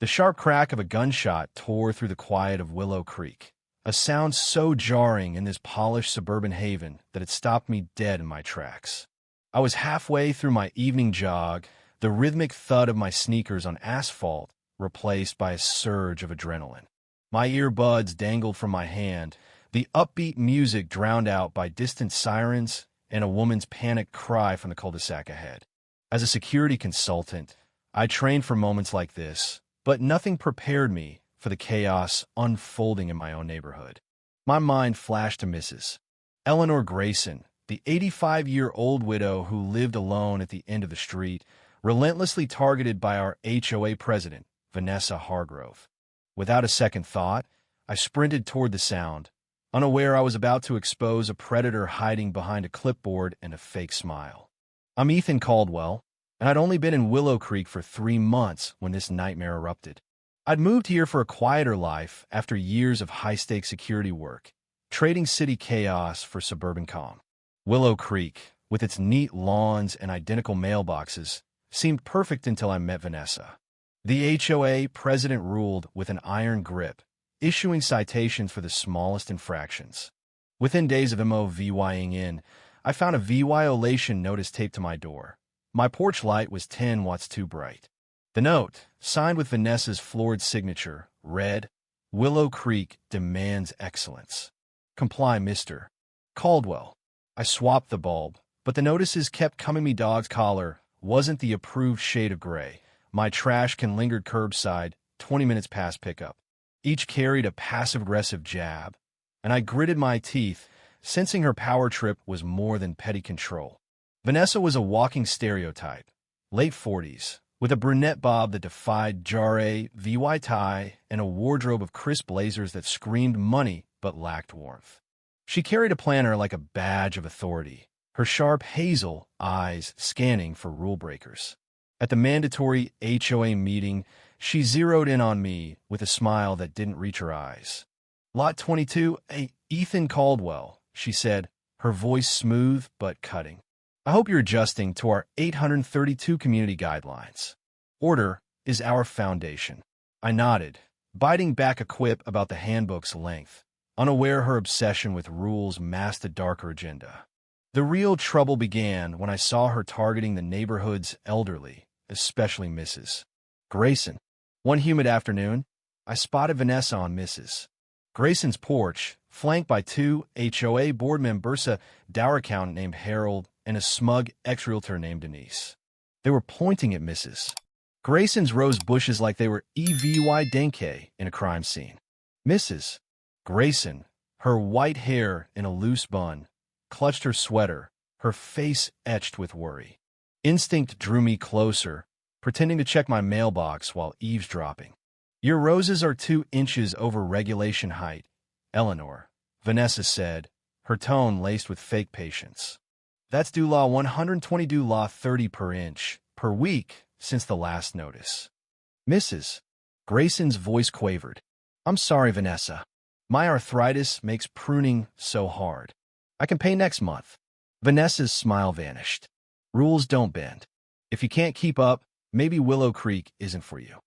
The sharp crack of a gunshot tore through the quiet of Willow Creek, a sound so jarring in this polished suburban haven that it stopped me dead in my tracks. I was halfway through my evening jog, the rhythmic thud of my sneakers on asphalt replaced by a surge of adrenaline. My earbuds dangled from my hand, the upbeat music drowned out by distant sirens and a woman's panicked cry from the cul-de-sac ahead. As a security consultant, I trained for moments like this, but nothing prepared me for the chaos unfolding in my own neighborhood. My mind flashed to Mrs. Eleanor Grayson, the 85-year-old widow who lived alone at the end of the street, relentlessly targeted by our HOA president, Vanessa Hargrove. Without a second thought, I sprinted toward the sound, unaware I was about to expose a predator hiding behind a clipboard and a fake smile. I'm Ethan Caldwell, and I'd only been in Willow Creek for 3 months when this nightmare erupted. I'd moved here for a quieter life after years of high-stakes security work, trading city chaos for suburban calm. Willow Creek, with its neat lawns and identical mailboxes, seemed perfect until I met Vanessa. The HOA president ruled with an iron grip, issuing citations for the smallest infractions. Within days of MOVYing in, I found a violation notice taped to my door. My porch light was 10 watts too bright. The note, signed with Vanessa's floored signature, read, "Willow Creek demands excellence. Comply, Mr. Caldwell." I swapped the bulb, but the notices kept coming me. Dog's collar wasn't the approved shade of gray. My trash can lingered curbside, 20 minutes past pickup. Each carried a passive-aggressive jab, and I gritted my teeth, sensing her power trip was more than petty control. Vanessa was a walking stereotype, late 40s, with a brunette bob that defied jarre, VY tie, and a wardrobe of crisp blazers that screamed money but lacked warmth. She carried a planner like a badge of authority, her sharp hazel eyes scanning for rule breakers. At the mandatory HOA meeting, she zeroed in on me with a smile that didn't reach her eyes. "Lot 22, Ethan Caldwell," she said, her voice smooth but cutting. "I hope you're adjusting to our 832 community guidelines. Order is our foundation." I nodded, biting back a quip about the handbook's length, unaware her obsession with rules masked a darker agenda. The real trouble began when I saw her targeting the neighborhood's elderly, especially Mrs. Grayson. One humid afternoon, I spotted Vanessa on Mrs. Grayson's porch, flanked by 2 HOA board members, a dour accountant named Harold, and a smug ex-realtor named Denise. They were pointing at Mrs. Grayson's rose bushes like they were EVY Denke in a crime scene. Mrs. Grayson, her white hair in a loose bun, clutched her sweater, her face etched with worry. Instinct drew me closer, pretending to check my mailbox while eavesdropping. "Your roses are 2 inches over regulation height, Eleanor," Vanessa said, her tone laced with fake patience. "That's due law 120, due law 30 per inch, per week since the last notice." Mrs. Grayson's voice quavered. "I'm sorry, Vanessa. My arthritis makes pruning so hard. I can pay next month." Vanessa's smile vanished. "Rules don't bend. If you can't keep up, maybe Willow Creek isn't for you."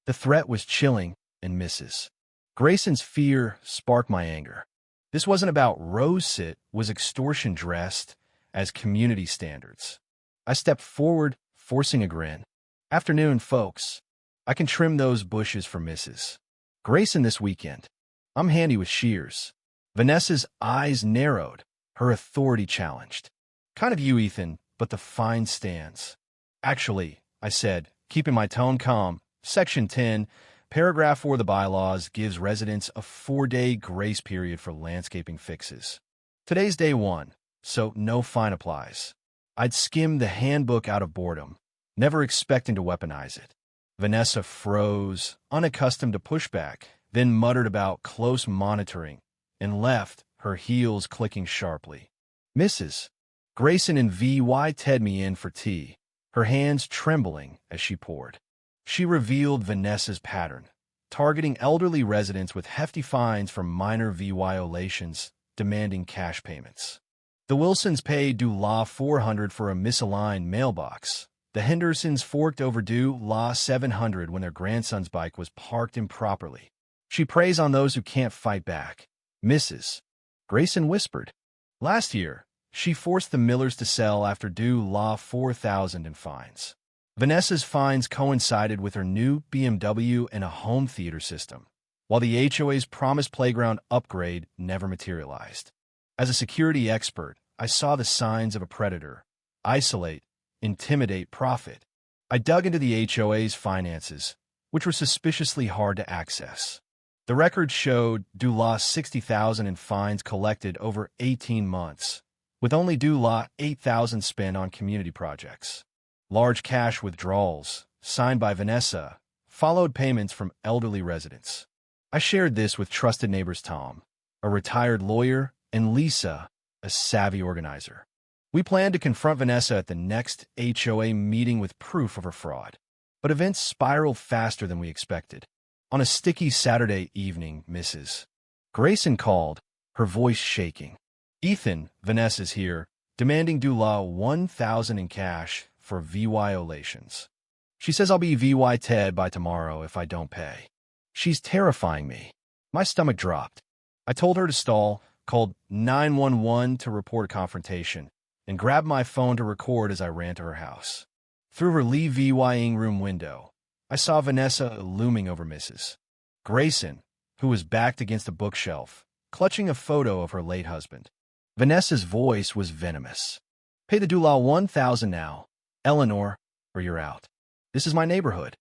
The threat was chilling, and Mrs. Grayson's fear sparked my anger. This wasn't about rose it was extortion dressed as community standards. I stepped forward, forcing a grin. "Afternoon, folks. I can trim those bushes for Mrs. Grayson this weekend. I'm handy with shears." Vanessa's eyes narrowed, her authority challenged. "Kind of you, Ethan, but the fine stands." "Actually," I said, keeping my tone calm, Section 10, Paragraph 4 of the bylaws gives residents a 4-day grace period for landscaping fixes. Today's day 1, so no fine applies. I'd skimmed the handbook out of boredom, never expecting to weaponize it. Vanessa froze, unaccustomed to pushback, then muttered about close monitoring, and left, her heels clicking sharply. Mrs. Grayson and VY teed me in for tea, her hands trembling as she poured. She revealed Vanessa's pattern, targeting elderly residents with hefty fines for minor violations, demanding cash payments. The Wilsons paid due law $400 for a misaligned mailbox, The Hendersons forked over due law 700 when their grandson's bike was parked improperly. She preys on those who can't fight back. Mrs. Grayson whispered. Last year, she forced the Millers to sell after due law 4,000 in fines. Vanessa's fines coincided with her new BMW and a home theater system, while the HOA's promised playground upgrade never materialized. As a security expert, I saw the signs of a predator: isolate, intimidate, profit. I dug into the HOA's finances, which were suspiciously hard to access. The records showed due law 60,000 in fines collected over 18 months, with only due law 8,000 spent on community projects. Large cash withdrawals, signed by Vanessa, followed payments from elderly residents. I shared this with trusted neighbors Tom, a retired lawyer, and Lisa, a savvy organizer. We planned to confront Vanessa at the next HOA meeting with proof of her fraud. But events spiraled faster than we expected. On a sticky Saturday evening, Mrs. Grayson called, her voice shaking. Ethan, Vanessa's here, demanding due law 1,000 in cash for violations. She says I'll be VY Ted by tomorrow if I don't pay. She's terrifying me. My stomach dropped. I told her to stall, called 911 to report a confrontation, and grabbed my phone to record as I ran to her house. Through her Lee VYing room window, I saw Vanessa looming over Mrs. Grayson, who was backed against a bookshelf, clutching a photo of her late husband. Vanessa's voice was venomous. Pay the due law 1,000 now, Eleanor, or you're out. This is my neighborhood.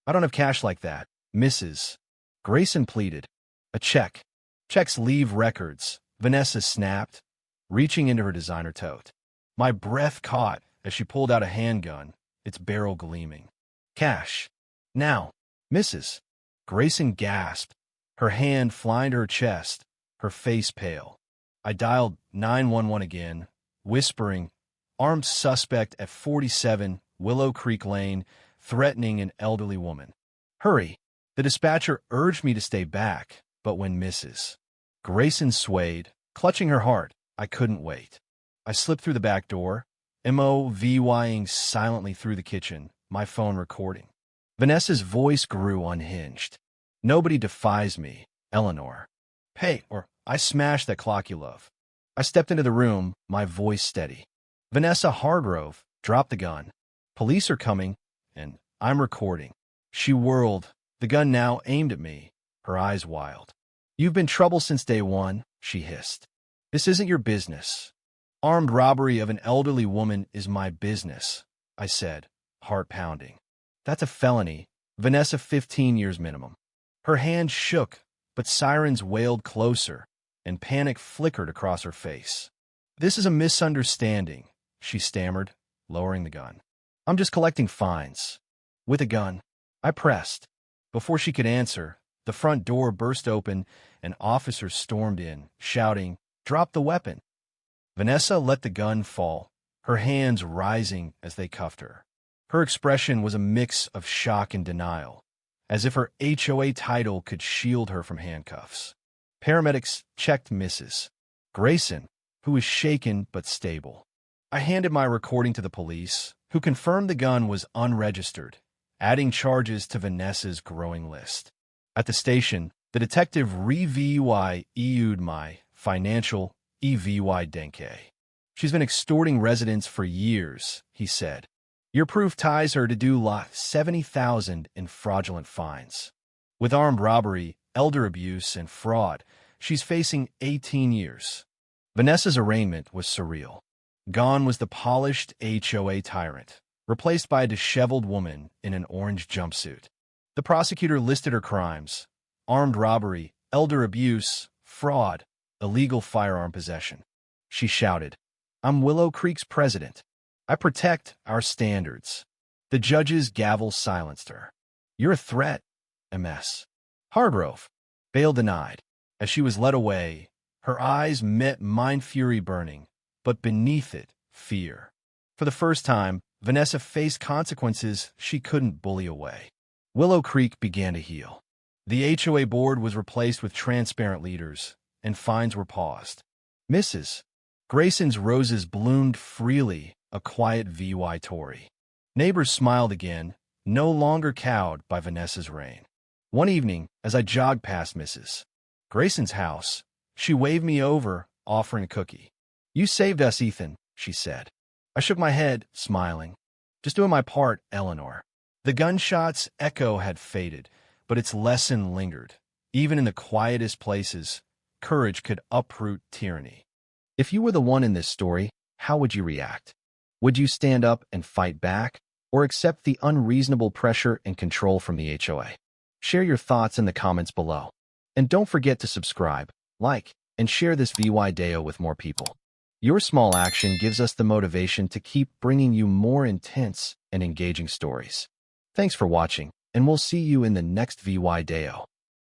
I don't have cash like that, Mrs. Grayson pleaded. A check. Checks leave records, Vanessa snapped, reaching into her designer tote. My breath caught as she pulled out a handgun, its barrel gleaming. Cash. Now, Mrs. Grayson gasped, her hand flying to her chest, her face pale. I dialed 911 again, whispering, armed suspect at 47 Willow Creek Lane, threatening an elderly woman. Hurry. The dispatcher urged me to stay back, but when Mrs. Grayson swayed, clutching her heart, I couldn't wait. I slipped through the back door, MOVYing silently through the kitchen, my phone recording. Vanessa's voice grew unhinged. Nobody defies me, Eleanor. Pay, or I smash that clock you love. I stepped into the room, my voice steady. Vanessa Hardgrove, drop the gun. Police are coming, and I'm recording. She whirled, the gun now aimed at me, her eyes wild. You've been trouble since day one, she hissed. This isn't your business. Armed robbery of an elderly woman is my business, I said, heart pounding. That's a felony, Vanessa 15 years minimum. Her hand shook, but sirens wailed closer, and panic flickered across her face. This is a misunderstanding, she stammered, lowering the gun. I'm just collecting fines. With a gun. I pressed. Before she could answer, the front door burst open and officers stormed in, shouting, "Drop the weapon." Vanessa let the gun fall, her hands rising as they cuffed her. Her expression was a mix of shock and denial, as if her HOA title could shield her from handcuffs. Paramedics checked Mrs. Grayson, who was shaken but stable. I handed my recording to the police, who confirmed the gun was unregistered, adding charges to Vanessa's growing list. At the station, the detective reviewed my financial EVY Denke. She's been extorting residents for years, he said. Your proof ties her to due law 70,000 in fraudulent fines. With armed robbery, elder abuse, and fraud, she's facing 18 years. Vanessa's arraignment was surreal. Gone was the polished HOA tyrant, replaced by a disheveled woman in an orange jumpsuit. The prosecutor listed her crimes: armed robbery, elder abuse, fraud, illegal firearm possession. She shouted, I'm Willow Creek's president. I protect our standards. The judge's gavel silenced her. You're a threat, MS. Hargrove. Bail denied. As she was led away, her eyes met mine, fury burning, but beneath it, fear. For the first time, Vanessa faced consequences she couldn't bully away. Willow Creek began to heal. The HOA board was replaced with transparent leaders, and fines were paused. Mrs. Grayson's roses bloomed freely, a quiet VY Tory. Neighbors smiled again, no longer cowed by Vanessa's reign. One evening, as I jogged past Mrs. Grayson's house, she waved me over, offering a cookie. "You saved us, Ethan," she said. I shook my head, smiling. "Just doing my part, Eleanor." The gunshot's echo had faded, but its lesson lingered. Even in the quietest places, courage could uproot tyranny. If you were the one in this story, how would you react? Would you stand up and fight back, or accept the unreasonable pressure and control from the HOA? Share your thoughts in the comments below. And don't forget to subscribe, like, and share this video with more people. Your small action gives us the motivation to keep bringing you more intense and engaging stories. Thanks for watching, and we'll see you in the next video.